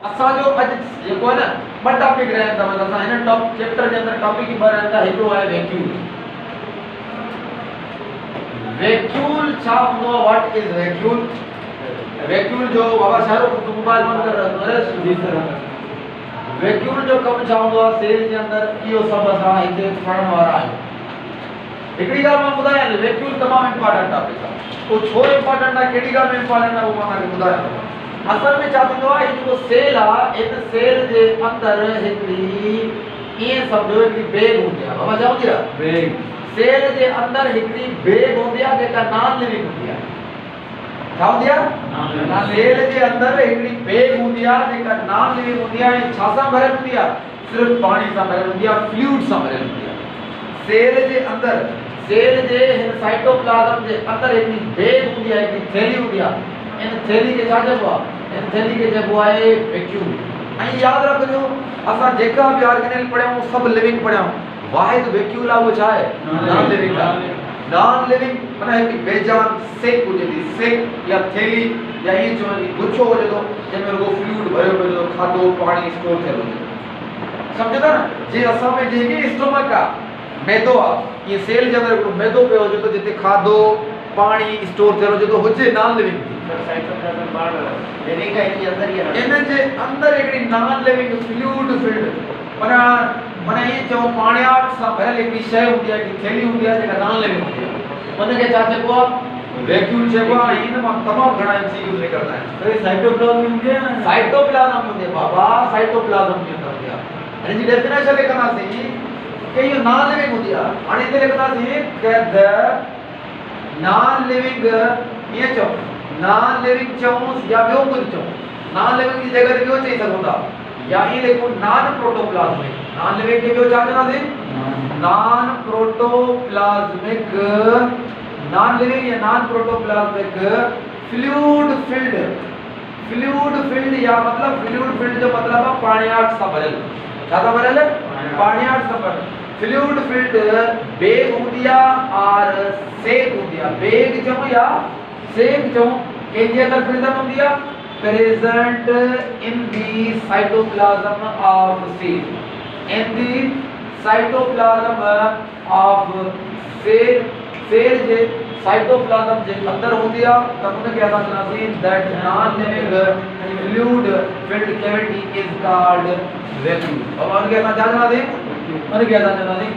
असा जो अज जेको है ना ब टॉपिक रहन था मतलब असा इन टॉप चैप्टर के अंदर टॉपिक ही ब रहन था हिकड़ो है वैक्यूल। वैक्यूल छा हुंदो व्हाट इज वैक्यूल? वैक्यूल जो बाबा शाहरुख तो मोबाइल बंद कर रहा है जी सर। वैक्यूल जो कम छा हुंदो सेल के अंदर इयो सब असा इते पढ़न वाला है। एकड़ी गाल मां बुधाया वैक्यूल तमाम इंपॉर्टेंट टॉपिक है। तो छो इंपॉर्टेंट है केड़ी गाल में इंपॉर्टेंट है वो मां के बुधाया। असल में छा थींदो आहे जो सेल आहे इन सेल जे अंदर एकड़ी ये समझो एकड़ी बैग हुंदी आहे। बाबा जाओ दिया बैग सेल जे अंदर एकड़ी बैग हुंदी आहे जेका नॉन लिविंग हुंदी आहे। छा हुंदी आहे? सेल जे अंदर एकड़ी बैग हुंदी आहे जेका नॉन लिविंग हुंदी आहे। छा सां भरियल हुंदी आहे? सिर्फ पानी सां भरियल हुंदी आहे, फ्लूइड सां भरियल हुंदी आहे। सेल जे अंदर सेल जे हिन साइटोप्लाज्म जे अंदर एकड़ी बैग हुंदी आहे, एकड़ी थैली हुंदी आहे। इन थैली के छा चइबो आहे? इन थैली के चइबो आहे वैक्यूल। ऐं याद रखजो असां जेका भी ऑर्गेनेल पढ़ियो सब लिविंग पढ़ियो वाहिद वैक्यूल आहे वो छा आहे? नॉन लिविंग आहे। नॉन लिविंग माना एक बेजान सेक हुजे थी, सेक या थैली या ये जो गुच्छो हुजे तो जंहिंमें रुगो फ्लूइड भरियो हुजे तो खाधो पानी स्टोर थियल हुजे। सम्झो था न? जे असां में जेके स्टोमक आहे मैदो आहे ये सेल जे अंदर मैदो पियो हुजे तो जिते खाधो पानी स्टोर थियल हुजे तो हुजे नॉन लिविंग साइटोप्लाज्म बाहर लिविंग है के अंदर ही है। इन जे अंदर एकड़ी नॉन लिविंग फ्लूइड फील्ड माना ये जो पाणियाट सां भरियल एकड़ी शय हुंदी आहे की थैली हुंदी आहे जेका नॉन लिविंग हुंदी आहे उन खे छा चइबो आहे? वैक्यूल चइबो आहे। इन मां तमाम घणा एमसीक्यू निकरदा आहिनि। तो साइटोप्लाज्म हुंदी आहे न? साइटोप्लाज्म हुंदी आहे बाबा, साइटोप्लाज्म जे अंदर हुंदी आहे। हिन जी डेफिनेशन लिखंदासीं कि ये नॉन लिविंग हुंदी आहे। हाणे हिते लिखंदासीं कि द नॉन लिविंग ये चो नॉन लिविंग चऊंस या ॿियो कुझु चऊं नॉन लिविंग जी जगह ते ॿियो चई सघूं था या ये लिखो नॉन प्रोटोप्लाज्मिक। नॉन लिविंग के ॿियो छा चवंदासीं? नॉन प्रोटोप्लाज्मिक नॉन लिविंग या नॉन प्रोटोप्लाज्मिक फ्लूइड फील्ड या मतलब फ्लूइड फील्ड जो मतलब है पाणियाट सां भरियल। छा सां भरियल? पाणियाट सां भरियल। फ्लूइड फील्ड बैग हुंदी आहे और सेक हुंदी आहे। बैग चऊं या सेक चऊं कंहिंजे अंदर प्रेजेंट हुंदी आहे? present in the cytoplasm of cell. In the cytoplasm of cell J cytoplasm जे अंदर हुंदी आहे त उन खे असां चवंदासीं that non living fluid filled cavity is called vacuole। और उन खे असां छा चवंदासीं? उन खे असां चवंदासीं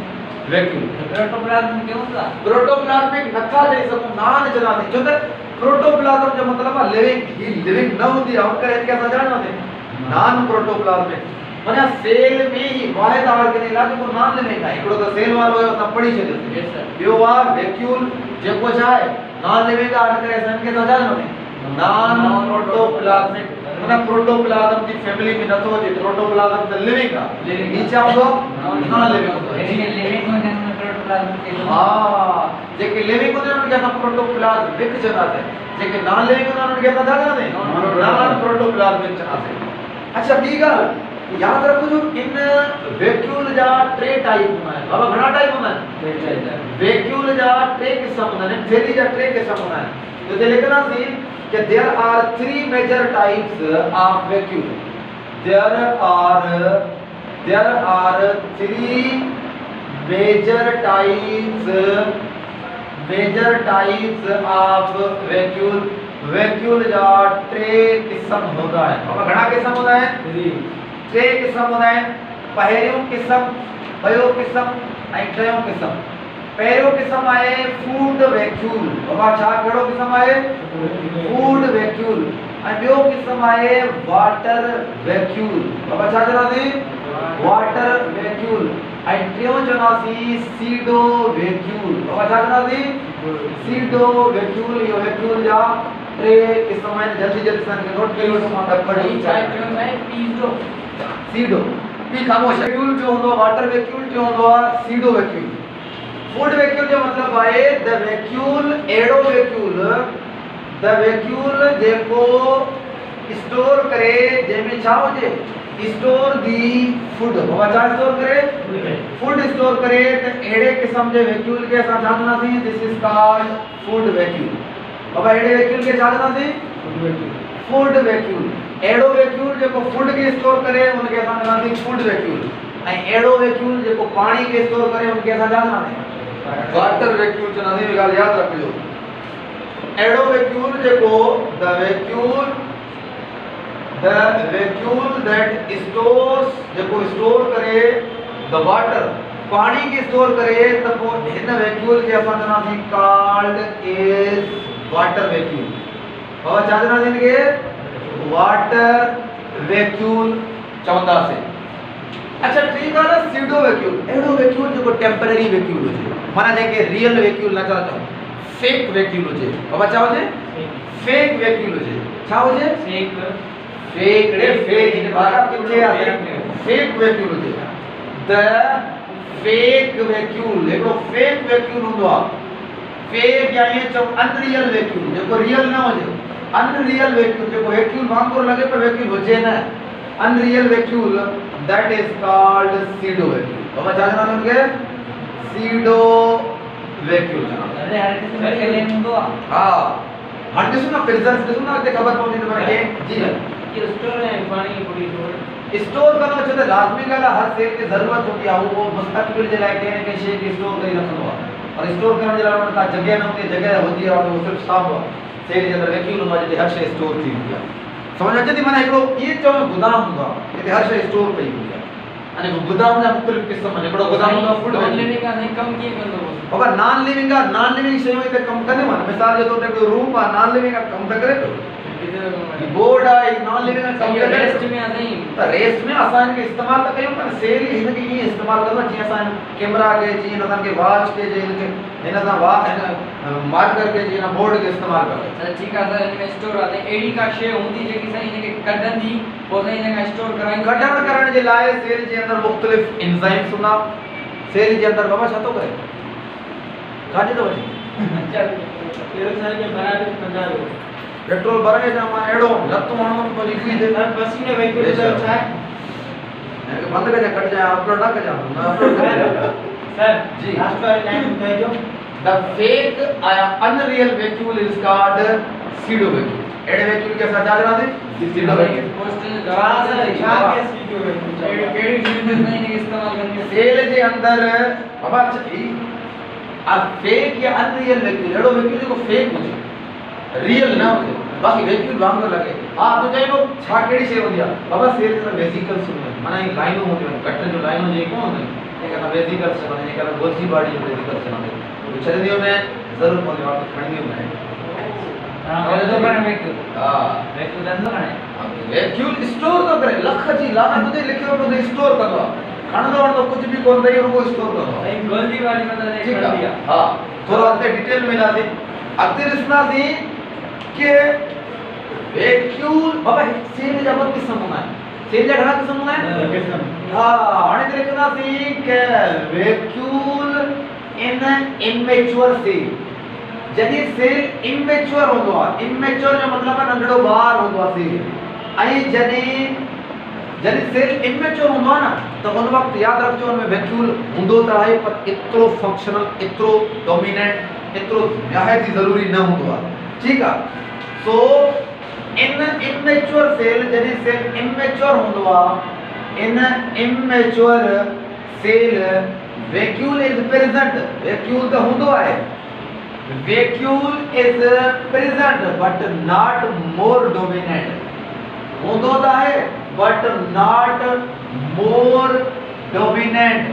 वैक्यूल। प्रोटोप्लाज्म क्या होता? प्रोटोप्लाज्मिक नथा चई सघूं नॉन चवंदासीं छो त प्रोटोप्लाज्म जो मतलब है लिविंग। ये लिविंग न होती है उनका इनके ऐसा जानना थे नॉन प्रोटोप्लाज्मिक माने सेल में ही वाहिद ऑर्गेनेल है जो नॉन लिविंग है। एकड़ो तो सेल वालो है सब पढ़ी छे यस सर। बियो वा वैक्यूल जेको छा है नॉन लिविंग का इनके ऐसा इनके ऐसा जानना थे नॉन प्रोटोप्लाज्मिक माने प्रोटोप्लाज्म की फैमिली में न तो जे प्रोटोप्लाज्म तो लिविंग है नीचे आओ नॉन लिविंग है। लिविंग में प्रोटोप्लाज्म के हां जेके लिविंग होते हैं उनके असां प्रोटोप्लाज्मिक चवंदासीं। जेके नॉन लिविंग होते हैं उनके असां छा चवंदासीं? नॉन प्रोटोप्लाज्मिक चवंदासीं। अच्छा ॿी ॻाल्हि याद रखो इन वैक्यूल जा टे टाइप हूंदा आहिनि। बाबा घणा टाइप हूंदा आहिनि? वैक्यूल जा टे क़िस्म हूंदा आहिनि। थैली जा टे क़िस्म हूंदा आहिनि। तो जे लिखंदासीं कि there are three major types of vacuole। there are three major types of vacuole। Vacuole जा टे क़िस्म हूंदा आहिनि। बाबा घणा क़िस्म हूंदा आहिनि? टे क़िस्म हूंदा आहिनि। पहिरियों क़िस्म ॿियों क़िस्म ऐं टियों क़िस्म। पहिरियों क़िस्म आहे फूड वैक्यूल। बाबा छा कहिड़ो क़िस्म आहे? Food vacuole. ऐं ॿियों क़िस्म आहे वाटर वैक्यूल। बाबा छा चवंदासीं? Water vacuole. ऐं टियों चवंदासीं सीडो वैक्यूल। बाबा छा चवंदासीं? SIDO vacuole. इहो वैक्यूल जा टे क़िस्म आहिनि। जल्दी जल्दी सन खे नोट कयो तो मां पढ़ी चाहिए। पीडो सीडो पी खामोश वैक्यूल जो होंदो वाटर वैक्यूल जो होंदो सीडो वैक्यूल। फूड वैक्यूल जो मतलब आहे द वैक्यूल एड़ो वैक्यूल द वैक्यूल जेको स्टोर करे जंहिंमें छा हुजे स्टोर दी फूड। बाबा छा स्टोर करे? फूड स्टोर करे त एड़े किस्म जे वैक्यूल के असां छा चवंदासीं? This is called food vacuole. बाबा एड़े वैक्यूल के छा चवंदासीं? Food vacuole. एड़ो वैक्यूल जेको फूड के स्टोर करे उनके असां चवंदासीं फूड वैक्यूल ऐं एड़ो वैक्यूल जेको पानी के स्टोर करे उनके असां छा चवंदासीं वाटर वैक्यूल चवंदासीं। इहा ॻाल्हि यादि रखिजो। एड़ो वैक्यूल जेको द वैक्यूल दैट स्टोर्स जेको स्टोर करे द वाटर पानी के स्टोर करे त पोइ हिन वैक्यूल खे असां चवंदासीं कॉल्ड इज वाटर वैक्यूल। बाबा छा चवंदासीं हिनखे वाटर वैक्यूल चवंदासीं। अच्छा ठीक है ना। सीडो वैक्यूल एड़ो वैक्यूल जेको टेम्पररी वैक्यूल हुजे माना जेके रियल वैक्यूल न चवंदा फेक वैक्यूल हुजे। बाबा छा हुजे फेक वैक्यूल हुजे। छा हुजे फेक रे फेक इन बारा किथे आहे फेक वैक्यूल हुजे। द फेक वैक्यूल हिकिड़ो फेक वैक्यूल हूंदो आहे। फेक या ईअं चओ अनरियल वैक्यूल जेको रियल न हुजे अनरियल वैक्यूल जेको वैक्यूल वांगुरु लॻे पर वैक्यूल हुजे न unreal vacuole that is called pseudo vacuole. बाबा छा चवंदा आहिनि उनखे सीडो वैक्यूल चवंदा आहिनि। हा हाणे ॾिसो न प्रिजर्व ॾिसो न अॻिते ख़बर पवंदी त के जी स्टोर है पानी पूरी स्टोर करणो छो त लाज़मी ॻाल्हि आहे हर शइ खे ज़रूरत हूंदी आहे उहो मुस्तक़बिल जे लाइ कंहिं न कंहिं शइ खे स्टोर करे रखंदो आहे और स्टोर करण जे लाइ उन का जॻह न हूंदी जॻह हूंदी आहे उहो सिर्फ़ु छा हूंदो आहे शइ जे अंदरि वैक्यूल हूंदो आहे जिते हर शइ स्टोर थी हूंदी आहे। समझ अचे थी माना हिकिड़ो इहे चवणो गोदाम हूंदो आहे जिते हर शइ स्टोर कई हूंदी आहे। अने गोदाम जा मुख़्तलिफ़ क़िस्म आहिनि। हिकिड़ो गोदाम हूंदो आहे फूड लिविंग का नहीं कम कीअं कंदो बाबा नॉन लिविंग शयूं हिते कमु कंदियूं आहिनि। मिसाल जे तौर ते हिकिड़ो रूम आहे नॉन लिविंग कमु त करे थो बोर्ड आहे नॉन लिविंग कमु त करे रेस्ट में नहीं त रेस्ट में असां हिनखे इस्तेमालु त कयूं पर सेल हिनखे ईअं इस्तेमालु कंदो जीअं असां कैमरा खे जीअं असांखे वॉच खे जे हिनखे हिन सां मार्कर खे जीअं बोर्ड खे इस्तेमालु करे। ठीक है सर इनमें स्टोर आते एडी का शे होंदी जेकी सही इनके कढंदी पोइ सही इनका स्टोर कराई कढण करण जे लाइ सेल जे अंदरि मुख़्तलिफ़ एंजाइम्स हूंदा। सेल जे अंदरि बाबा छा थो करे काॾे थो वञे पेट्रोल भराए जा मां अहिड़ो लतूं हणो पोइ लिखी दे पसीने वैक्यूल छा है बंद कजा कट जा अपलोड ना कजा सर जी लास्ट वाली लाइन बताइए the fake unreal vacuole is called pseudo vacuole. एड़े वैक्यूल के साथ जा रहा है सीडो वैक्यूल पोस्टल जवाब सर क्या के सीडो वैक्यूल केड़ी चीज में नहीं इस्तेमाल करनी सेल जे अंदर बाबा अब फेक या अनरियल वैक्यूल एड़ो वैक्यूल को फेक हुजे रियल ना हुजे बाकी वैक्यूल वांगुरु लगे। हां तो चइबो छा केड़ी शइ हूंदी आहे बाबा सेल में वेसिकल्स हूंदा आहिनि माना ई लाइनूं हूंदियूं आहिनि कट जो लाइनूं जेको हूंदियूं आहिनि हिनखे वेसिकल्स चवंदा आहिनि हिनखे गोल्सी बॉडी जो वेसिकल्स चवंदा आहिनि छॾंदियूं में ज़रूरत पवंदी आहे खणंदियूं में हां तो पर वैक्यूल हां वैक्यूल अंदर है वैक्यूल स्टोर तो करे लख जी लाना तुझे लिखियो तो स्टोर कंदो खणंदो वणंदो कुछ भी कोन रही रुगो स्टोर कंदो सही गोल्डी वाली मतलब एक कर दिया। हां थोड़ा अॻिते डिटेल में ईंदासीं अॻिते ॾिसंदासीं कि वैक्यूल बाबा सेल जा ॿ क़िस्म हूंदा आहिनि। सेल जा घणा क़िस्म हूंदा आहिनि हां हाणे ॾिसंदासीं कि वैक्यूल इन इमेच्योर सेल जॾहिं सेल इमेच्योर हूंदो आहे इमेच्योर जो मतिलबु आहे नंढड़ो ॿार हूंदो आहे सेल ऐं जॾहिं सेल इमेच्योर हूंदो आहे न त उन वक़्तु यादि रखिजो हुन में वैक्यूल हूंदो त आहे पर एतिरो फंक्शनल एतिरो डोमिनेंट एतिरो निहायती ज़रूरी न हूंदो आहे। ठीकु आहे सो इन इमेच्योर सेल जॾहिं सेल इमेच्योर हूंदो आहे in immature cell vacuole is present vacuole त हूंदो आहे vacuole is present but not more dominant हूंदो त आहे बट नॉट मोर डोमिनेंट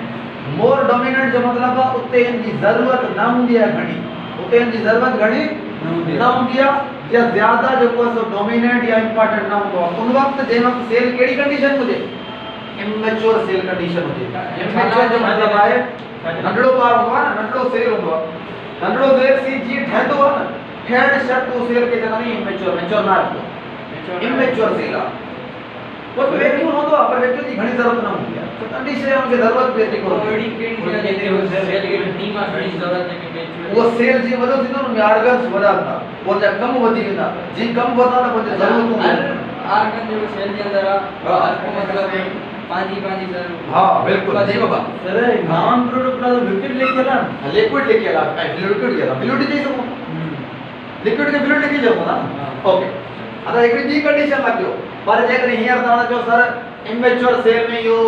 जो मतलब उते इनकी जरूरत न होंदी है घणी उते इनकी जरूरत घणी न होंदी है या ज्यादा जो को सो डोमिनेंट या इंपॉर्टेंट ना होंदो उन वक्त जे वक्त सेल केड़ी कंडीशन हुजे इमेच्योर सेल कंडीशन हुजे इमेच्योर जो मतलब है नंढड़ो बार होंदो है नंढड़ो सेल होंदो नंढड़ो सेल सी जी ठहंदो है न ठहण शर्त उस सेल के जना इमेच्योर ना रखो इमेच्योर सेल है वो वैक्यूल होंदो पर वैक्यूल की घणी जरूरत ना होंदी है तो कंडीशन उनके जरूरत भी एतिरी कोन केड़ी जगह ते सेल की टीम घणी जरूरत है कि वो सेल जी वजह थी तो ऑर्गन्स वधा था वो जा कम वधी वेंदा जी कम वधा त मुझे जरूरत ऑर्गन जो सेल के अंदर मतलब पानी जरूर हां बिल्कुल जी बाबा सर नॉन प्रोडक्ट का लिक्विड लेके आला लिक्विड लेके आला फ्लूइड के सकूं लिक्विड के फ्लूइड लेके जाओ ना ओके आता हिकिड़ी ॿी कंडीशन लॻियो पर जेकॾहिं हींअर तव्हां चओ सर इमेच्योर सेल में इहो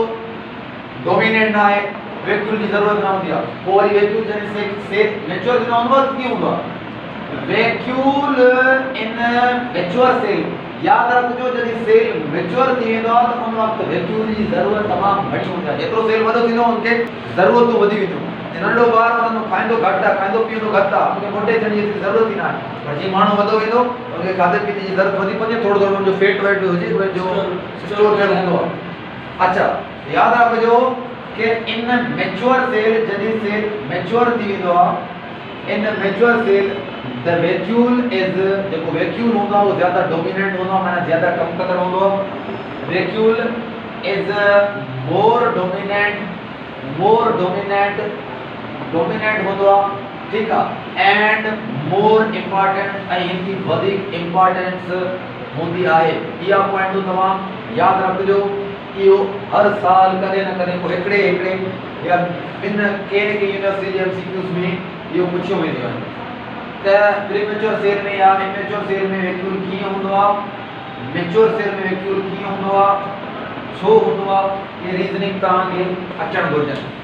डोमिनेंट न आहे वैक्यूल जी ज़रूरत न हूंदी आहे पोइ वरी वैक्यूल जॾहिं सेल मैच्योर थींदो हूंदो आहे कीअं हूंदो आहे वैक्यूल इन मैच्योर सेल याद रखिजो जॾहिं सेल मैच्योर थी वेंदो आहे त उन वक़्तु वैक्यूल जी ज़रूरत तमामु घणी हूंदी आहे जेतिरो सेल वॾो थींदो उनखे ज़रूरतूं वधी वेंदियूं नंढो ॿार हुनजो खाईंदो घटि आहे खाईंदो पीअंदो घटि आहे उनखे मोटे थियण जी ज़रूरत ई न आहे पर जीअं माण्हू वधो वेंदो उनखे खाधे पीते जी ज़रूरत वधी पवंदी थोरो थोरो उनजो फेट वेट हुजे उनजो स्टोर थियणो हूंदो आहे अच्छा यादि रखिजो कि इन मैच्योर सेल जॾहिं सेल मैच्योर थी वेंदो आहे immature cell the vacuole is जेको वैक्यूल हूंदो आहे उहो ज़्यादा डोमिनेंट हूंदो आहे माना ज़्यादा कमु कंदड़ हूंदो आहे वैक्यूल इज मोर डोमिनेंट हूंदो आहे ठीक आहे एंड मोर इम्पोर्टेंट ऐं हिनजी वधीक इम्पोर्टेंस हूंदी आहे इहा पॉइंटूं तमामु यादि रखिजो इहो हर साल कॾहिं न कॾहिं को हिकिड़े या ॿिन कहिड़ी यूनिवर्सिटी जे एमसीक्यूज़ में इहो पुछियो वेंदियूं आहिनि त प्रीमेच्योर सेल में या इमेच्योर सेल में वैक्यूल कीअं हूंदो आहे मैच्योर सेल में वैक्यूल कीअं हूंदो आहे छो हूंदो आहे इहे रीज़निंग तव्हांखे अचणु घुरिजनि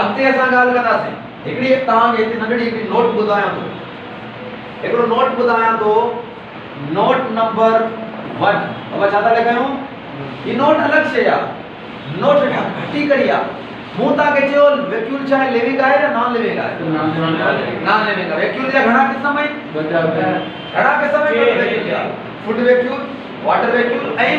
अॻिते असां ॻाल्हि कंदासीं हिकिड़ी तव्हांखे हिते नंढड़ी हिकिड़ी नोट ॿुधायां थो हिकिड़ो नोट ॿुधायां थो नोट नंबर 1 बाबा छा था लिखायूं ही नोट अलॻि शइ आहे नोट घटी करी आहे मूं तव्हांखे चयो वैक्यूल छा आहे लिविंग आहे या नॉन लिविंग आहे नॉन लिविंग आहे वैक्यूल जा घणा क़िस्म आहिनि घणा क़िस्म आहिनि फूड वैक्यूल वाटर वैक्यूल ऐं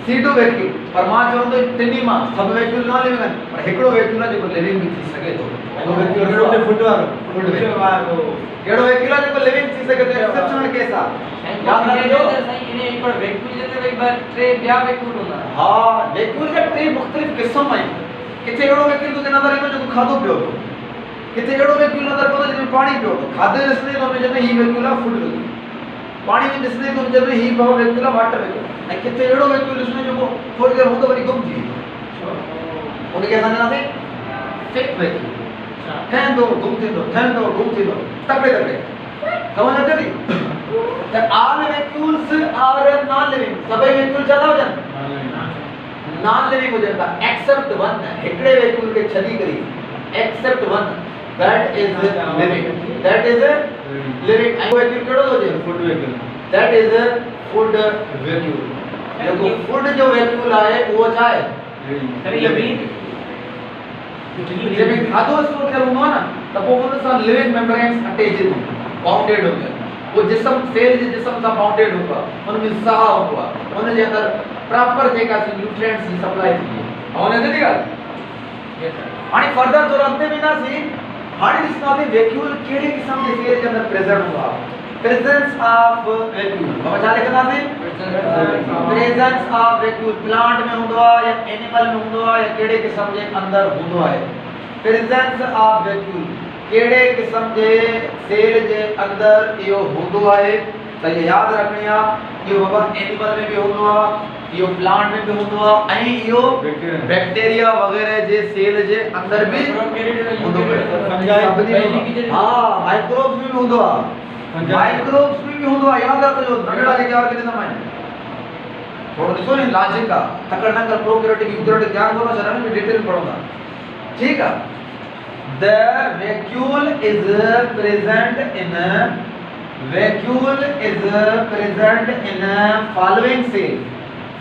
सीडो वैक्यूल पर मां चवंदो टिनी मां सभु वैक्यूल नॉन लिविंग आहिनि पर हिकिड़ो वैक्यूल आहे जेको लिविंग भी थी सघे थो उहो वैक्यूल कहिड़ो फूड वारो कहिड़ो वैक्यूल आहे जेको लिविंग थी सघे थो एक्सेप्शनल केस आहे याद रखिजो इने हिकिड़ो वैक्यूल जे ते भई टे ॿिया वैक्यूल हूंदा हा वैक्यूल जा टे मुख़्तलिफ़ क़िस्म आहिनि किथे अहिड़ो वैक्यूल तुंहिंजे नज़र ईंदो जेको खाधो पियो थो किथे अहिड़ो वैक्यूल नज़र पवंदो जंहिंमें पाणी पियो थो खाधे ॾिसंदे त हुनजे में हीउ वैक्यूल आहे फूड वैक्यूल पाणी में ॾिसंदे त हुनजे में हीउ भाउ वैक्यूल आहे वाटर वैक्यूल ऐं किथे अहिड़ो वैक्यूल ॾिसंदे जेको थोरी देरि हूंदो वरी गुम थी वेंदो उनखे असां चवंदासीं फेक वैक्यूल ठहंदो गुम थींदो तकड़े समझ अचे थी त आल वैक्यूल्स आर नॉन लिविंग सभई वैक्यूल छा था हुजनि नॉन लिविंग हुजनि था एक्सेप्ट वन हिकिड़े वैक्यूल खे छॾी करे except one that is living ऐं वैक्यूल कहिड़ो थो हुजे food vacuole that is food vacuole जेको फूड जो वैक्यूल आहे उहो छा आहे जंहिंमें खाधो स्टोर थियल हूंदो आहे न त पोइ हुन सां लिविंग मेम्ब्रेन्स अटैच हूंदा बाउंडेड हूंदा आहिनि वो जिस्म सेल जे जिस्म सां बाउंडेड हूंदो आहे हुन में साह हूंदो आहे हुन जे अंदरि प्रॉपर जेका न्यूट्रिएंट्स जी सप्लाई थींदी आहे ऐं हुन ते ॻाल्हि हाणे फर्दर थोरो अॻिते वेंदासीं हाणे ॾिसंदासीं वैक्यूल कहिड़े क़िस्म जे सेल जे अंदरि प्रेज़ेंट हूंदो आहे प्रेजेंस ऑफ वैक्यूल बाबा छा लिखंदासीं प्रेजेंस ऑफ वैक्यूल प्लांट में हूंदो आहे या एनिमल में हूंदो आहे या कहिड़े क़िस्म जे अंदरि हूंदो आहे प्रेजेंस ऑफ वैक्यूल कहिड़े क़िस्म जे सेल जे अंदरि इहो हूंदो आहे त इहो यादि रखणी आहे इहो बाबा एनिमल में बि हूंदो आहे इहो प्लांट में बि हूंदो आहे ऐं इहो बैक्टीरिया वग़ैरह जे सेल जे अंदरि बि हूंदो आहे हा माइक्रोब्स में बि हूंदो आहे माइक्रोब्स में भी हूंदो आहे यादि रखिजो नंढड़ा जेके ऑर्गेनिज्म आहिनि थोरो ॾिसो नी लॉजिक आहे तकड़ न कर प्रोकैरियोटिक यूकैरियोटिक ध्यानु करो शरण में डिटेल पढ़ंदा ठीक आहे the vacuole is present in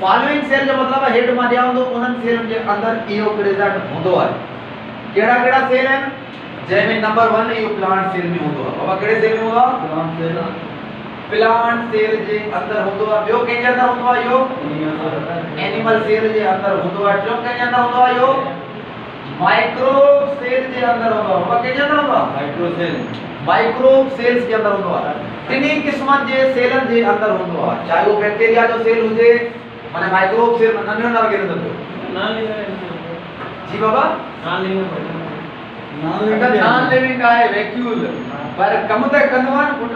following cell जो मतलब हेड मां ॾियां थो उन्हनि सेल जे अंदरि इहो प्रेजेंट हूंदो आहे कहिड़ा कहिड़ा सेल आहिनि जंहिंमें नंबर 1 इहो प्लांट सेल में हूंदो आहे बाबा कहिड़े सेल में हूंदो आहे प्लांट सेल जे अंदरि हूंदो आहे ॿियो कंहिंजे अंदरि हूंदो आहे इहो एनिमल सेल जे अंदरि हूंदो आहे टियों कंहिंजे अंदरि हूंदो आहे इहो माइक्रोब सेल जे अंदरि हूंदो आहे बाबा कंहिंजे अंदरि हूंदो आहे माइक्रोब सेल्स जे अंदरि हूंदो आहे टिनी क़िस्मनि जे सेलनि जे अंदरि हूंदो आहे चाहे उहो बैक्टीरिया जो सेल हुजे माने माइक्रोब सेल नंढो ऑर्गेनिज्म जी बाबा नॉन लिविंग आहे वैक्यूल पर कम त कंदो आहे न पुट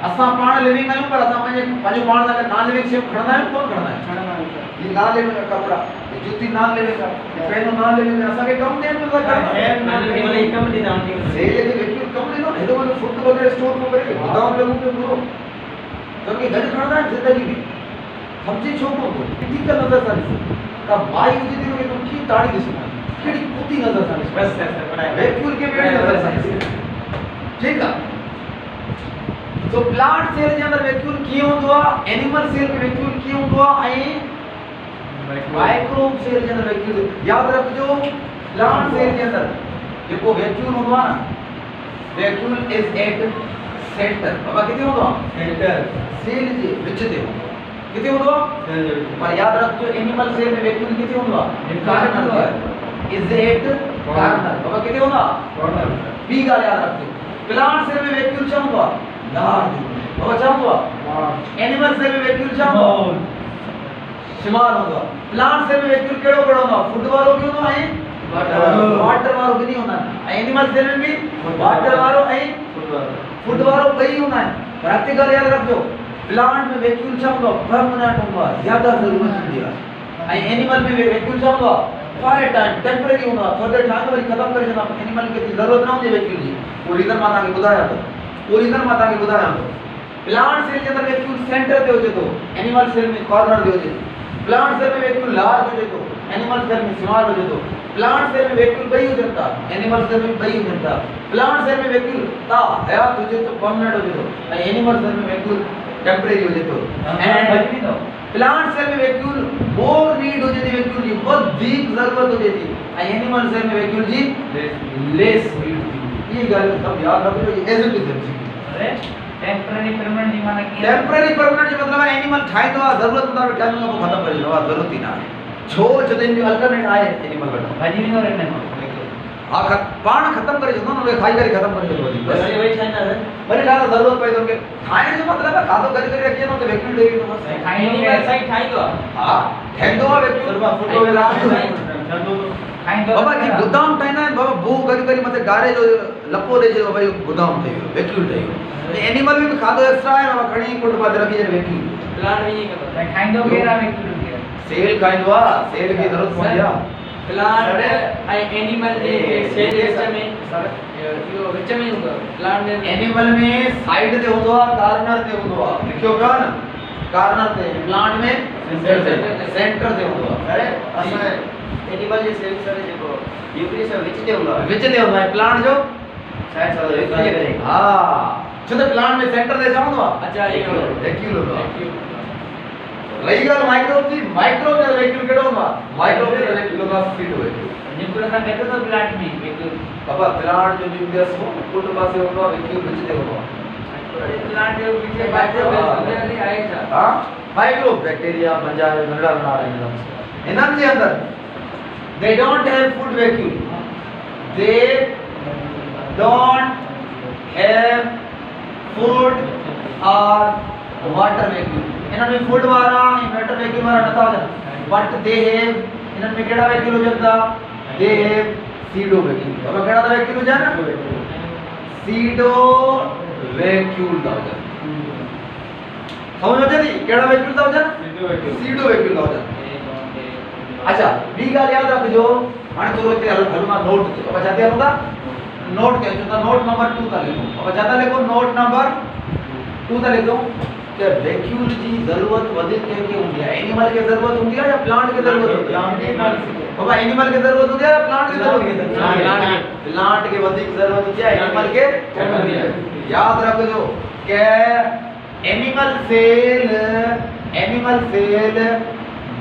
असां पाण लिविंग आहियूं पर असां पंहिंजो पाण सां नॉन लिविंग शइ खणंदा आहियूं कोन खणंदा आहियूं ये नॉन लिविंग कपड़ा ये जूती नॉन लिविंग आहे पेन नॉन लिविंग आहे असांखे कम ॾियण में है नॉन लिविंग कम ॾींदा आहियूं सेल जे वैक्यूल कम ॾींदो हेॾो वॾो फूड वग़ैरह स्टोर को करे गोदाम में मूंखे पूरो क्योंकि गॾु खणंदा आहिनि ज़िंदगी में सम्झी छो कोन थो फिजिकल नज़र सां ॾिस का माई हुजे थी कि तुम की ताड़ी ॾिसो कहिड़ी कुती नज़र सां ॾिस बस पढ़ाई वैक्यूल के बेड़ी नज़र सां ॾिस ठीक है तो प्लांट सेल जे अंदर वैक्यूल कीअं हूंदो आहे एनिमल सेल में वैक्यूल कीअं हूंदो आहे ऐं माइक्रोब सेल जे अंदर वैक्यूल याद रखजो प्लांट सेल जे अंदर जेको वैक्यूल हूंदो आहे न वैक्यूल इज एट सेंटर बाबा किथे हूंदो आहे सेंटर सेल जे विच ते हूंदो आहे किथे हूंदो आहे सेल जे विच पर याद रखजो एनिमल सेल में वैक्यूल किथे हूंदो आहे कार्नर ते इज एट कार्नर बाबा किथे हूंदो आहे कॉर्नर बी ॻाल्हि याद रखजो प्लांट सेल में वैक्यूल छा हूंदो आहे लार्ज बाबा छा हूंदो आहे एनिमल सेल में वैक्यूल छा हूंदो आहे स्मॉल हूंदो आहे प्लांट सेल में वैक्यूल कहिड़ो बड़ो हूंदो आहे फुट वारो बि हूंदो आहे वाटर वारो बि हूंदा आहिनि ऐं एनिमल सेल में बि वाटर वारो ऐं फुट वारो ॿई हूंदा आहिनि पर हिकु ॻाल्हि यादि रखजो प्लांट में वैक्यूल छा हूंदो आहे परमानेंट हूंदो आहे ज़्यादा ज़रूरत हूंदी आहे ऐं एनिमल में वैक्यूल छा हूंदो आहे फॉर ए टाइम टेम्परेरी हूंदो आहे थोरी देरि ठाहे वरी ख़तमु करे छॾंदा एनिमल खे ज़रूरत न हूंदी वैक्यूल जी उहो रीज़न मां तव्हांखे ॿुधायां थो प्लांट सेल के अंदर वैक्यूल सेंटर पे हुजे तो एनिमल सेल में कॉर्नर पे हुजे प्लांट सेल में वैक्यूल लार्ज हुजे तो एनिमल सेल में स्मॉल हुजे तो प्लांट सेल में वैक्यूल ॿई हुजनि था एनिमल सेल में ॿई हुजनि था प्लांट सेल में वैक्यूल ता हयात हुजे तो परमानेंट हुजे तो ऐं एनिमल सेल में वैक्यूल टेम्परेरी हुजे तो एंड प्लांट सेल में वैक्यूल मोर नीड हुजे थी वैक्यूल जी वधीक ज़रूरत हुजे थी ऐं एनिमल सेल में वैक्यूल जी लेस नीड थी ये ॻाल्हि सभु यादि रखिजो ये as it is temporary permanent जी माना की टेम्परेरी परमानेंट जो मतलब है एनिमल ठाहींदो आहे ज़रूरत मुताबिक़ टाइम खां पोइ ख़तमु करे छॾींदो आहे ज़रूरत ई न आहे छो जो त इनजो अल्टरनेट आहे एनिमल वटि भाॼी न रखने हा पाण ख़तमु करे छॾींदो न उनखे खाई करे ख़तमु करे छॾींदो बस वरी ठाहींदा वरी ठाहे ज़रूरत पए थो खाइण जो मतिलबु आहे खाधो करे करे रखी वेंदो त वैक्यूल ॾेई वेंदो बस खाइण में सही ठाहींदो आहे हा ठाहींदो आहे वैक्यूल फुटो वेला बाबा जी गोदाम ठाहींदा आहिनि बाबा बू गॾु करे मथे गारे जो लपो ॾेई छॾियो भई गोदाम ठही वियो वैक्यूल ठही वियो एनिमल में खाधो एक्स्ट्रा आहे बाबा खणी कुट पाते रखी छॾे वैक्यूल प्लांट में ईअं कंदो खाईंदो केरु आहे वैक्यूल सेल खाईंदो आहे सेल खे ज़रूरत पवंदी आहे प्लांट ऐं एनिमल जे सेल में इहो विच में हूंदो आहे प्लांट में एनिमल में साइड ते हूंदो आहे कार्नर ते हूंदो आहे लिखियो पियो आहे न कार्नर ते प्लांट में सेंटर ते हूंदो आहे अरे असां एनिमल जे सेल सर जेको न्यूक्लियस विच ते हूंदो आहे प्लांट जो साइड साइड विच ते हा छो त प्लांट में सेंटर ते छा हूंदो आहे अच्छा इहो वैक्यूल हूंदो आहे रही ॻाल्हि माइक्रोब जी माइक्रोब जो वैक्यूल कहिड़ो हूंदो आहे माइक्रोब जो वैक्यूल हूंदो आहे सीडो वैक्यूल न्यूक्लियस सां गॾु तो प्लांट में वैक्यूल बाबा प्लांट जो न्यूक्लियस हो कुट पासे हूंदो आहे वैक्यूल विच ते हूंदो आहे प्लांट जो विच माइक्रोब आहे छा हा माइक्रोब बैक्टीरिया पंजा नंढा नंढा रहंदा इन्हनि जे अंदर they don't have food vacuum they don't have food or water vacuum इन्हनि में फूड वारा ऐं वाटर वैक्यूम वारा नथा हुजनि बट दे हैव इन्हनि में कहिड़ा वैक्यूल हुजनि था दे हैव सीडो वैक्यूल अब कहिड़ा था वैक्यूल हुजनि सीडो वैक्यूल था हुजनि समझ अचे थी कहिड़ा वैक्यूल था हुजनि सीडो वैक्यूल था हुजनि अच्छा ॿी ॻाल्हि यादि रखिजो हाणे थोरो हिते हलो मां नोट ते बाबा छा ते हलूं था नोट ते अचूं था नोट नंबर 2 था लिखूं बाबा छा था लिखो नोट नंबर 2 था लिखूं कि वैक्यूल जी ज़रूरत वधीक कंहिंखे हूंदी आहे एनिमल खे ज़रूरत हूंदी आहे या प्लांट खे ज़रूरत हूंदी आहे बाबा एनिमल खे ज़रूरत हूंदी आहे या प्लांट खे ज़रूरत हूंदी आहे प्लांट खे वधीक ज़रूरत हूंदी आहे एनिमल खे कम हूंदी आहे यादि रखिजो कि animal cell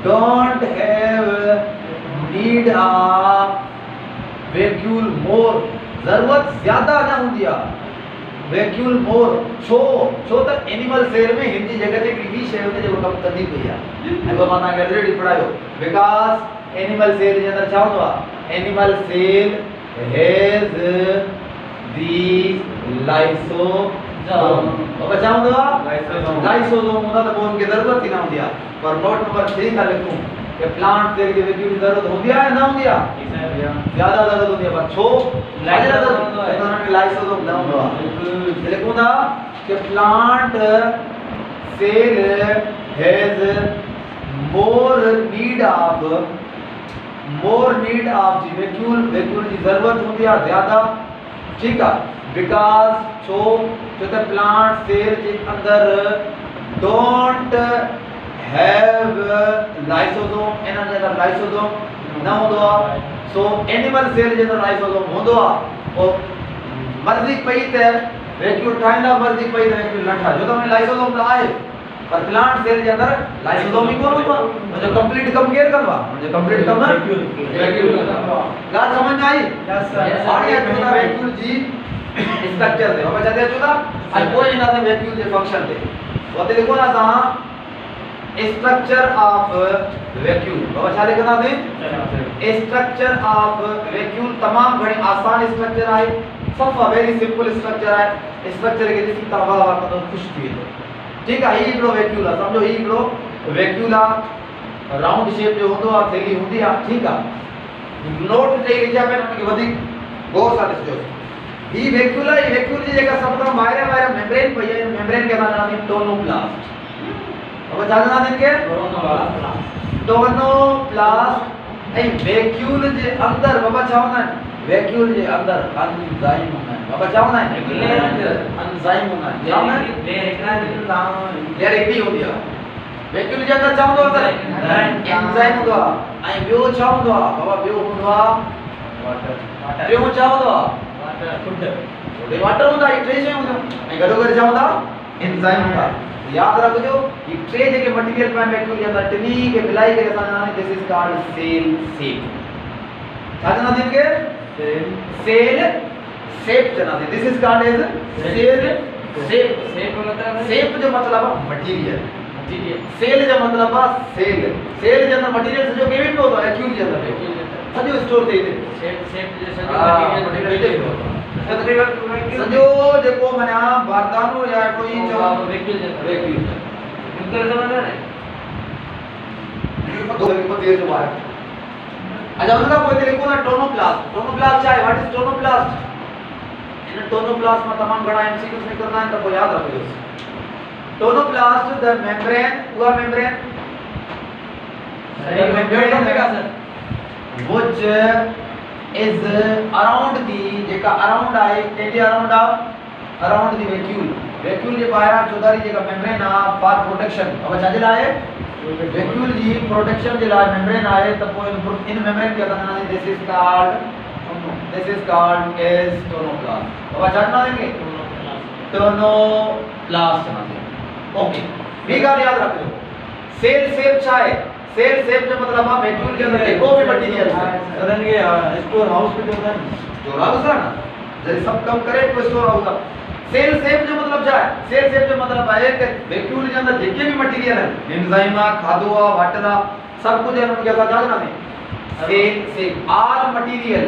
don't have need of vacuole more ज़रूरत ज़्यादा न हूंदी आहे वैक्यूल मोर छो त एनिमल सेल में हिन जी जगह ते हिकिड़ी शइ हुजे जेको कमु कंदी पई आहे ऐं मां तव्हांखे ऑलरेडी पढ़ायो बिकॉज़ एनिमल सेल जे अंदरि छा हूंदो आहे animal cell has the lysosome बाबा छा हूंदो आहे लाइसोसोम हूंदा त पोइ उनखे ज़रूरत ई न हूंदी आहे पर नोट नंबर 3 था लिखूं कि प्लांट सेल खे वैक्यूल जी ज़रूरत हूंदी आहे या न हूंदी आहे ज़्यादा ज़रूरत हूंदी आहे पर छो लाइसोसोम न हूंदो आहे लिखूं था कि plant cell has more need of जी वैक्यूल जी ज़रूरत हूंदी आहे ज़्यादा ठीक आहे बिकॉज़ छो त प्लांट सेल जे अंदर don't have lysosome, इन जे अंदर lysosome न हूंदो आहे, सो एनिमल सेल जे अंदर lysosome हूंदो आहे। और मर्ज़ी पई त वैक्यूल ठाहींदा, मर्ज़ी पई त वैक्यूल न ठाहे, छो त हुन lysosome त आहे, पर प्लांट सेल जे अंदर lysosome ई कोन हूंदो आहे। मुंहिंजो कंप्लीट कम केरु कंदो आहे? मुंहिंजो कंप्लीट कम वैक्यूल कंदो आहे। ॻाल्हि सम्झ में आई? हाणे अचूं था वैक्यूल जी स्ट्रक्चर ते। बाबा छा अचूं था? ऐं पोइ ईंदासीं वैक्यूल जे फंक्शन ते। उते लिखो था असां स्ट्रक्चर ऑफ वैक्यूल। बाबा छा लिखंदासीं? स्ट्रक्चर ऑफ वैक्यूल तमाम घणी आसान स्ट्रक्चर आहे, सफ़ा वेरी सिंपल स्ट्रक्चर आहे। स्ट्रक्चर के ॾिसी तव्हां वाह वाह कंदो, ख़ुशि थी वेंदो। ठीक है, ही हिकिड़ो वैक्यूल आहे, सम्झो ही हिकिड़ो वैक्यूल आहे, राउंड शेप जो हूंदो आहे, थैली हूंदी आहे। ठीक आहे, नोट टे लिखिया पिया, उनखे वधीक गौर सां ॾिसजो। ही वैक्यूल आहे, वैक्यूल जी जेका सभ खां ॿाहिरियां मेम्ब्रेन पई आहे, मेम्ब्रेन खे असां चवंदासीं टोनोप्लास्ट। अब छा चवंदासीं इनखे? टोनोप्लास्ट। ऐं वैक्यूल जे अंदर बाबा छा हूंदा आहिनि? वैक्यूल जे अंदर एंजाइम हूंदा आहिनि। बाबा छा हूंदा आहिनि? एंजाइम हूंदा आहिनि। छा हूंदा आहिनि? लेयर हिकिड़ी हूंदी आहे। वैक्यूल जे अंदर छा हूंदो आहे? एंजाइम हूंदो आहे। ऐं ॿियो छा हूंदो आहे? बाबा ॿियो हूंदो आहे वाटर। ॿियो छा हूंदो आहे? वाटर हूंदा आहे। टे शयूं हूंदियूं ऐं गॾोगॾु छा हूंदा? एंजाइम हूंदा। याद रखजो, ये टे जेके मटेरियल पाइन वैक्यूल जे अंदर टिनी के मिलाई करे असां चवंदा आहियूं this is called cell sap. छा चवंदा आहियूं इनखे? सेल शेप चवंदा आहियूं। This is called as cell sap. Sap जो मतलब है मटेरियल। सेल जो मतलब है सेल। सेल जे अंदर मटेरियल सॼो केवी पियो हूंदो आहे? वैक्यूल जे अंदर सॼो स्टोर थी थिए। शेप जे सॼो मटेरियल सॼो जेको माना बारदानो या कोई चओ वैक्यूल जे अंदर। वैक्यूल निकल समझ में तो पते जो बाहर। अच्छा, उनका पोइ ते लिखो ना टोनोप्लास्ट। टोनोप्लास्ट छा आहे? What is tonoplast? In tonoplast में तमाम घणा एमसीक्यूज निकरंदा आहिनि, त पोइ यादि रखिजो। टोनोप्लास्ट द मेम्ब्रेन, उहा membrane which is around the जेका अराउंड आहे, केजे अराउंड आहे? Around the vacuole. वैक्यूल जे ॿाहिरां चौधारी जेका मेम्ब्रेन आहे फॉर प्रोटेक्शन। अब छा जे लाइ? वैक्यूल जी प्रोटेक्शन जे लाइ मेम्ब्रेन आहे। त पोइ इन मेम्ब्रेन खे असां चवंदासीं this is called as tonoplast. अब छा चवंदासीं? टोनोप्लास्ट चवंदासीं। ओके, ॿी ॻाल्हि यादि रखिजो, सेल शेप छा आहे? सेल शेप जो मतलब है वैक्यूल के अंदर जेको भी मटेरियल है सदन के स्टोर हाउस पे होता है। स्टोर हाउस है ना, जैसे सब कम करे तो स्टोर हाउस है। सेल शेप जो मतलब क्या है? सेल शेप जो मतलब है कि वैक्यूल के अंदर जेके भी मटेरियल है, एंजाइम आ, खादो आ, वाटर आ, सब कुछ है उनके साथ जाना है सेल शेप। ऑल मटेरियल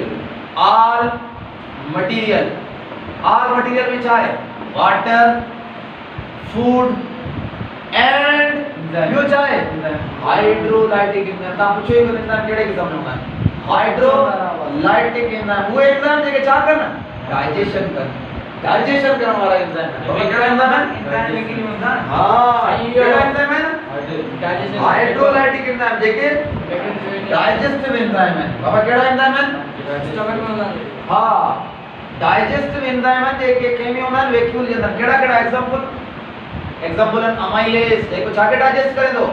में क्या है? वाटर, फूड एंड ॿियो छा आहे? Hydrolytic enzyme. तव्हां पुछो ई एंजाइम कहिड़े क़िस्म में हूंदा आहिनि? Hydrolytic enzyme. उहे एंजाइम जेके छा कनि? डाइजेशन कनि। डाइजेशन करण वाला एंजाइम है। कहिड़ा एंजाइम आहिनि? लेकिन हूंदा। हां, कहिड़ा एंजाइम आहिनि? हाइड्रोलाइटिक एंजाइम जेके डाइजेस्टिव एंजाइम आहिनि। बाबा कहिड़ा एंजाइम आहिनि? स्टमक में हूंदा आहिनि। हां, डाइजेस्टिव एंजाइम आहिनि जेके कंहिं में हूंदा आहिनि? वैक्यूल जे अंदर। कहिड़ा एग्जांपल? एग्जांपल है अमाइलेज, देखो छाके डाइजेस्ट करे दो?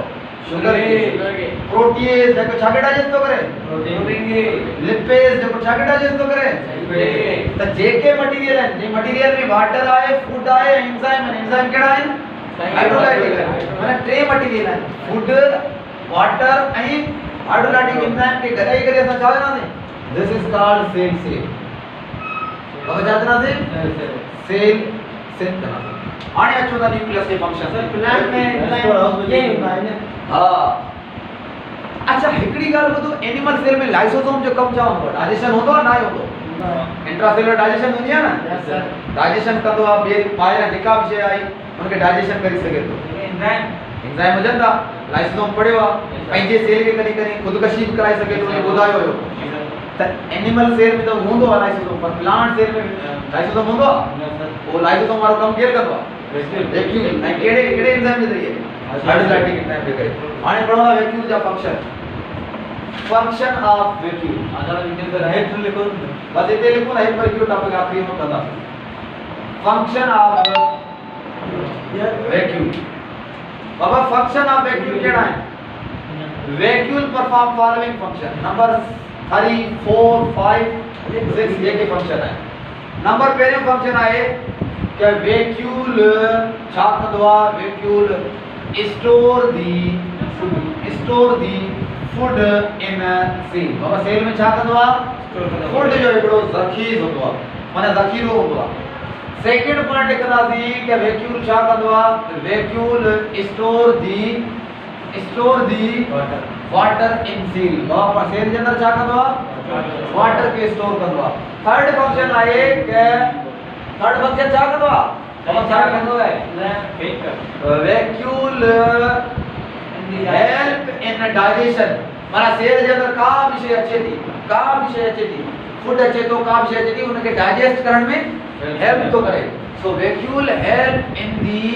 शुगर के। प्रोटीएज देखो छाके डाइजेस्ट तो करे? प्रोटीन के। लिपेज देखो छाके डाइजेस्ट तो करे? लिपिड। त जेके मटेरियल है, जे मटेरियल में वाटर आए, फूड आए, एंजाइम है। एंजाइम केड़ा है? हाइड्रोलाइटिक है। माने टे मटेरियल है, food, water and hydrolytic enzyme के गडाई करे असा चाहे ना से this is called cell sap. अब जातना से सेल शेप करना। आने अचो था न्यूक्लियस के फंक्शन। सर प्लांट में ये होता है ना। हां, अच्छा हिकड़ी गाल ॿुधो, एनिमल सेल में लाइसोसोम जो कम छा हूंदो? डाइजेशन हूंदो ना हूंदो? इंट्रासेलुलर डाइजेशन हूंदी आहे ना। यस सर, डाइजेशन कंदो आहे, ॿिए ॿाहिरां जेका बि शइ आई उनखे डाइजेशन करे सघे थो। एंजाइम हुजनि था, लाइसोसोम पढ़ियो आहे, पंहिंजे सेल खे कॾहिं कॾहिं ख़ुदकशी बि कराए सघे थो, इहो ॿुधायो हुयो। त एनिमल सेल में त हूंदो आहे लाइसोसोम, पर प्लांट सेल में लाइसोसोम हूंदो आहे? वो लाइसोसोम वारो कम केरु कंदो आहे? वैक्यूल। ऐं कहिड़े एंजाइम जे ज़रिए? हाइड्रोलाइटिक एंजाइम जे करे। हाणे पढ़ो था वैक्यूल जा फंक्शन ऑफ वैक्यूल। आधा इंग्लिश में हेड लिखो, बस इते लिखो ना, एक वैक्यूल टॉपिक आखिरी में कंदा। Function of vacuole. Baba function of vacuole केड़ा है vacuole perform following function number 3 4 5 6 ये के फंक्शन है नंबर पहले फंक्शन आए कि वैक्यूल छा कंदो आ vacuole store the food in cell बाबा सेल में छा कंदो आ फूड जो एकड़ो ज़ख़ीर होंदो आ माने ज़ख़ीरो होंदो आ सेकंड पॉइंट लिखंदासी कि वैक्यूल छा कंदो आ vacuole store the water in cell बाबा सेल जे अंदर छा कंदो आ वाटर के स्टोर कंदो आ थर्ड फंक्शन आए कि थर्ड फंक्शन छा कंदो आ बाबा छा कंदो है वैक्यूल हेल्प इन डाइजेशन माना सेल जे अंदर का विषय अचे थी फूड अचे तो का विषय अचे थी उनके डाइजेस्ट करण में हेल्प तो करे so vacuole help in the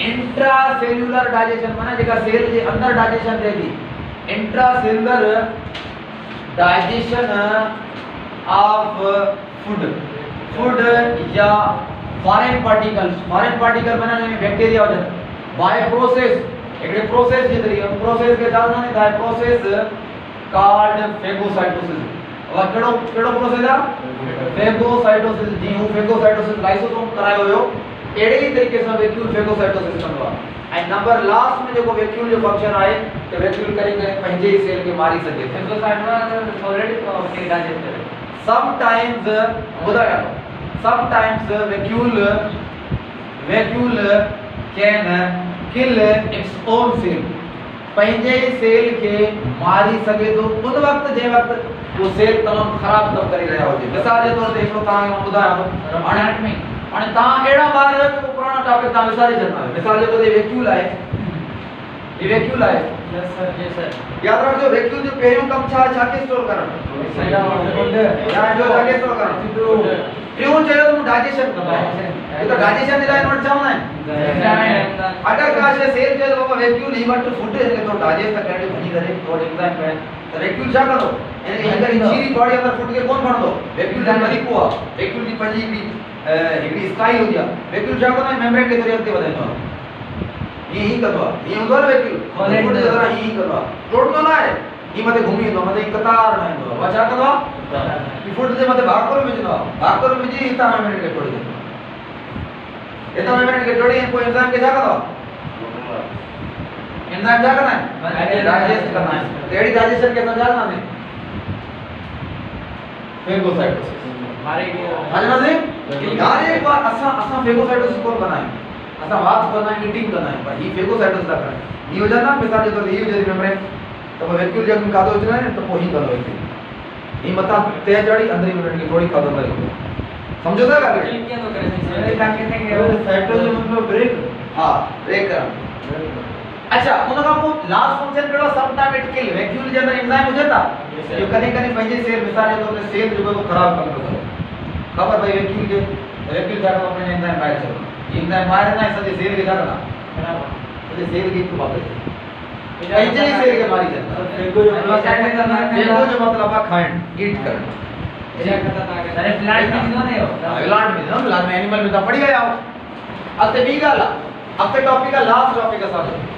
intracellular digestion माना जेका सेल जे अंदर डाइजेशन थे थी इंट्रासेल्युलर डाइजेशन ऑफ फूड या फॉरेन पार्टिकल माना में बैक्टीरिया हो जाता बाय प्रोसेस एकड़े प्रोसेस जे तरी प्रोसेस के जाना नहीं था प्रोसेस कॉल्ड फेगोसाइटोसिस और केड़ो प्रोसेस आ फेगोसाइटोसिस जी हूं फेगोसाइटोसिस लाइसोसोम करायो हो एड़े ही तरीके से वैक्यूल फेगोसाइटोसिस कंदो आ एंड नंबर लास्ट में जो वैक्यूल जो फंक्शन आए कि वैक्यूल करे पंजे ही सेल के मारी सके फेगोसाइटोसिस ऑलरेडी के डाइजेस्ट करे sometimes vacuole can kill its own cell पंजे सेल के मारी सके तो उन वक्त जे वक्त वो सेल तमाम खराब कम करी रहा हो मिसाल जे तौर ते एकड़ो ता बुधायो अणट में अने ता एड़ा बार है कि पुराना टॉपिक ता विसारी जन्ना मिसाल जे तौर ते वैक्यूल है ये वैक्यूल है यस सर याद रखो वैक्यूल जो पहियों कम छा के स्टोर करण या जो जाके स्टोर करण प्यून चयो तो डाइजेशन कंदो ये तो डाइजेशन लाइ नोट चाहना है अगर का से सेल चयो तो वैक्यूल ही वट फूड है तो डाइजेस्ट करने भनी करे तो एग्जाम पे तो वैक्यूल छा करो यानी अंदर चीरी बॉडी अंदर फूड के कौन भणदो वैक्यूल जो तरीको आ वैक्यूल की पंजी भी एकड़ी स्टाइल हो गया वैक्यूल छा करो मेम्ब्रेन के जरिए अगते वधाइंदो ये ही करवा ये उधर वैक्यूल फूड जरा ही करवा रोड तो ना है ये मते घूमी तो मते कतार में दो वचा करवा ये फूड जे मते भागकर में जी इतना मिनट के छोड़ दे इतना मिनट के छोड़ी कोई एंजाइम के जा करो एंजाइम जा करना है डाइजेस्ट करना है रेडी डाइजेशन के साथ जाना है फेगोसाइटोसिस मारे हां जी यार एक बार असा फेगोसाइटोसिस कौन बनाए असा बात करना ईटिंग करना है पर ये फेगोसाइटोसिस का करना ये हो जाना मिसाल जो ये जो मेम्ब्रेन तो वैक्यूल जब खादो चला है तो वही करो ये मता ते जड़ी अंदर मिनट की थोड़ी खादो अंदर समझो था का क्या तो करे साइटोसिस मतलब ब्रेक हां ब्रेक कर अच्छा उनका वो लास्ट फंक्शन केड़ो समटाइम इट किल वैक्यूल जे अंदर एंजाइम हो जाता जो कने पंजे सेल मिसाल तो अपने सेल जो को खराब कर दो खबर भाई वैक्यूल जाकर अपने एंजाइम बाहर चलो एंजाइम बाहर ना सजे सेल के जाना खराब सजे सेल की तो बात है पंजे सेल के मारी जाता फेगो जो मतलब आ खाइंड ईट कर क्या करता था अरे प्लांट में नहीं हो प्लांट में एनिमल में तो पड़ी गया अब ते बी गाला अब ते टॉपिक का लास्ट टॉपिक का साथ